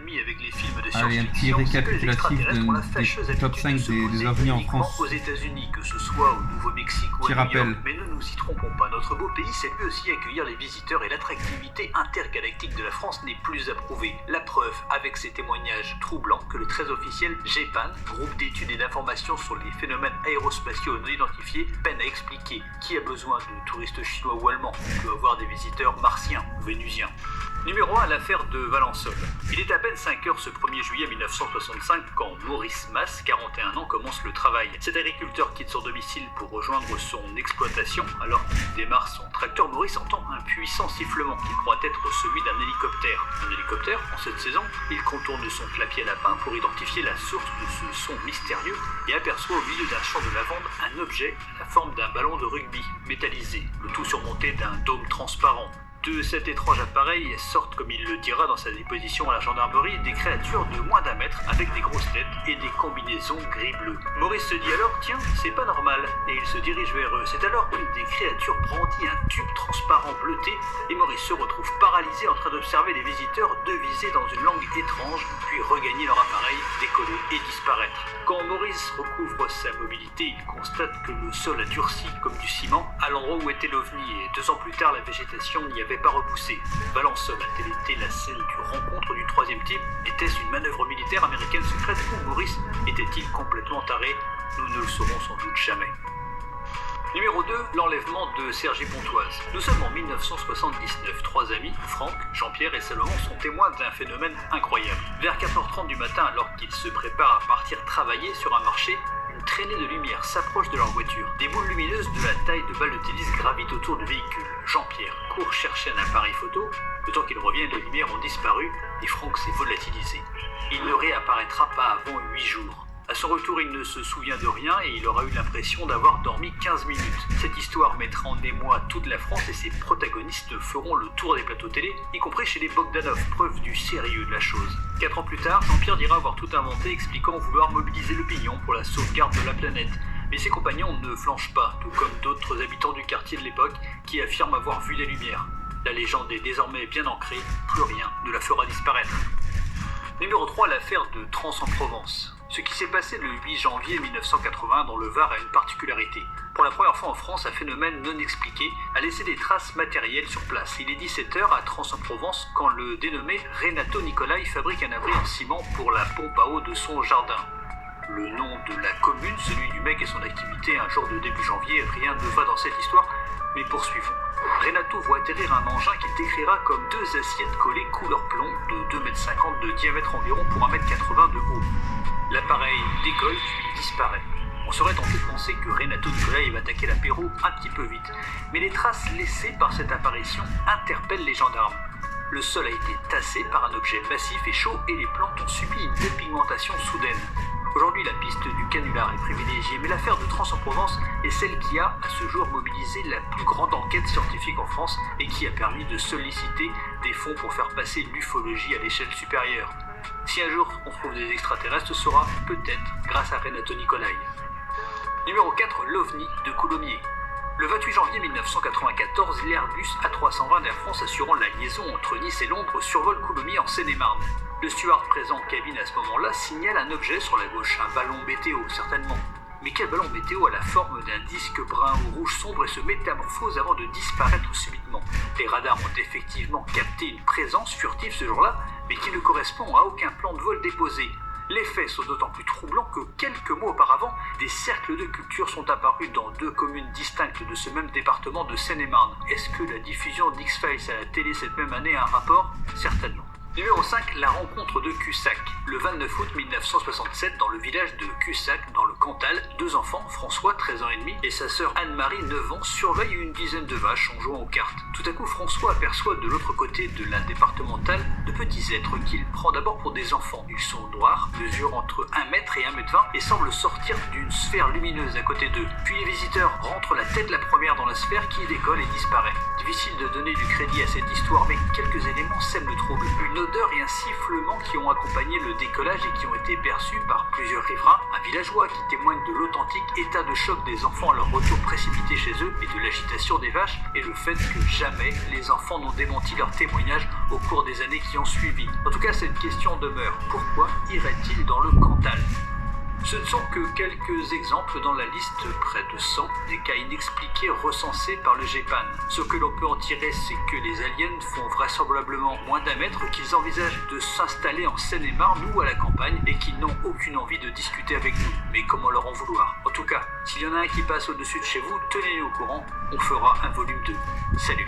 mis avec les films de Allez, un petit science-fiction, c'est que les récapitulatif extraterrestres ont la fâcheuse des top habitude 5 de se des poser ovnis en uniquement France. aux États-Unis, que ce soit au Nouveau-Mexique ou Petit à New York. rappel. Mais ne nous y trompons pas, notre beau pays sait lui aussi accueillir les visiteurs et l'attractivité intergalactique de la France n'est plus approuvée. La preuve avec ces témoignages troublants que le très officiel GEPAN, groupe d'études et d'informations sur les phénomènes aérospatiaux non identifiés, peine à expliquer. Qui a besoin de touristes chinois ou allemands? On peut avoir des visiteurs martiens ou vénusiens. Numéro 1, l'affaire de Valençol. Il est à peine 5 heures ce 1er juillet 1965 quand Maurice Mas, 41 ans, commence le travail. Cet agriculteur quitte son domicile pour rejoindre son exploitation. Alors qu'il démarre son tracteur, Maurice entend un puissant sifflement qu'il croit être celui d'un hélicoptère. Un hélicoptère, en cette saison, il contourne son clapier à lapin pour identifier la source de ce son mystérieux et aperçoit au milieu d'un champ de lavande un objet à la forme d'un ballon de rugby métallisé, le tout surmonté d'un dôme transparent. De cet étrange appareil sortent, comme il le dira dans sa déposition à la gendarmerie, des créatures de moins d'1 mètre avec des grosses têtes et des combinaisons gris-bleu. Maurice se dit alors, tiens, c'est pas normal, et il se dirige vers eux. C'est alors qu'une des créatures brandit un tube transparent bleuté et Maurice se retrouve paralysé en train d'observer les visiteurs deviser dans une langue étrange, puis regagner leur appareil, décoller et disparaître. Quand Maurice recouvre sa mobilité, il constate que le sol a durci comme du ciment à l'endroit où était l'OVNI et 2 ans plus tard, la végétation n'y avait pas repoussé. Valençol a-t-elle été la scène du rencontre du troisième type? Était-ce une manœuvre militaire américaine secrète ou Maurice était-il complètement taré? Nous ne le saurons sans doute jamais. Numéro 2, l'enlèvement de Sergi Pontoise. Nous sommes en 1979. 3 amis, Franck, Jean-Pierre et Salomon, sont témoins d'un phénomène incroyable. Vers 4h30 du matin, alors qu'ils se préparent à partir travailler sur un marché, une traînée de lumière s'approche de leur voiture. Des boules lumineuses de la taille de balles de tennis gravitent autour du véhicule. Jean-Pierre court chercher un appareil photo. Le temps qu'il revient, les lumières ont disparu et Franck s'est volatilisé. Il ne réapparaîtra pas avant 8 jours. À son retour, il ne se souvient de rien et il aura eu l'impression d'avoir dormi 15 minutes. Cette histoire mettra en émoi toute la France et ses protagonistes feront le tour des plateaux télé, y compris chez les Bogdanov, preuve du sérieux de la chose. 4 ans plus tard, Jean-Pierre dira avoir tout inventé, expliquant vouloir mobiliser l'opinion pour la sauvegarde de la planète. Mais ses compagnons ne flanchent pas, tout comme d'autres habitants du quartier de l'époque qui affirment avoir vu des lumières. La légende est désormais bien ancrée, plus rien ne la fera disparaître. Numéro 3, l'affaire de Trans-en-Provence. Ce qui s'est passé le 8 janvier 1980 dans le Var a une particularité. Pour la première fois en France, un phénomène non expliqué a laissé des traces matérielles sur place. Il est 17h à Trans-en-Provence quand le dénommé Renato Nicolai fabrique un abri en ciment pour la pompe à eau de son jardin. Le nom de la commune, celui du mec et son activité un jour de début janvier, rien ne va dans cette histoire, mais poursuivons. Renato voit atterrir un engin qu'il décrira comme 2 assiettes collées couleur plomb de 2,50 m de diamètre environ pour 1,80 m de haut. L'appareil décolle puis disparaît. On serait tenté de penser que Renato Nicolai va attaquer l'apéro un petit peu vite, mais les traces laissées par cette apparition interpellent les gendarmes. Le sol a été tassé par un objet massif et chaud et les plantes ont subi une dépigmentation soudaine. Aujourd'hui, la piste du canular est privilégiée, mais l'affaire de Trans-en-Provence est celle qui a, à ce jour, mobilisé la plus grande enquête scientifique en France et qui a permis de solliciter des fonds pour faire passer l'ufologie à l'échelle supérieure. Si un jour on trouve des extraterrestres, ce sera peut-être grâce à Renato Nicolai. Numéro 4, l'OVNI de Coulommiers. Le 28 janvier 1994, l'Airbus A320 d'Air France assurant la liaison entre Nice et Londres survole Coulommiers en Seine-et-Marne. Le steward présent en cabine à ce moment-là signale un objet sur la gauche, un ballon météo certainement. Mais quel ballon météo a la forme d'un disque brun ou rouge sombre et se métamorphose avant de disparaître subitement? Les radars ont effectivement capté une présence furtive ce jour-là, mais qui ne correspond à aucun plan de vol déposé. Les faits sont d'autant plus troublants que quelques mois auparavant, des cercles de culture sont apparus dans 2 communes distinctes de ce même département de Seine-et-Marne. Est-ce que la diffusion d'X-Files à la télé cette même année a un rapport? Certainement. Numéro 5, la rencontre de Cussac. Le 29 août 1967, dans le village de Cussac, dans le Cantal, 2 enfants, François, 13 ans et demi, et sa sœur Anne-Marie, 9 ans, surveillent une dizaine de vaches en jouant aux cartes. Tout à coup, François aperçoit de l'autre côté de la départementale de petits êtres qu'il prend d'abord pour des enfants. Ils sont noirs, mesurent entre 1 mètre et 1,20 m et semblent sortir d'une sphère lumineuse à côté d'eux. Puis les visiteurs rentrent la tête la première dans la sphère qui décolle et disparaît. Difficile de donner du crédit à cette histoire, mais quelques éléments sèment le trouble. Une odeurs et un sifflement qui ont accompagné le décollage et qui ont été perçus par plusieurs riverains, un villageois qui témoigne de l'authentique état de choc des enfants à leur retour précipité chez eux et de l'agitation des vaches, et le fait que jamais les enfants n'ont démenti leur témoignage au cours des années qui ont suivi. En tout cas, cette question demeure. Pourquoi irait-il dans le Cantal ? Ce ne sont que quelques exemples dans la liste, près de 100, des cas inexpliqués recensés par le GEPAN. Ce que l'on peut en tirer, c'est que les aliens font vraisemblablement moins d'un mètre, qu'ils envisagent de s'installer en Seine-et-Marne ou à la campagne et qu'ils n'ont aucune envie de discuter avec nous. Mais comment leur en vouloir ? En tout cas, s'il y en a un qui passe au-dessus de chez vous, tenez-nous au courant, on fera un volume 2. Salut.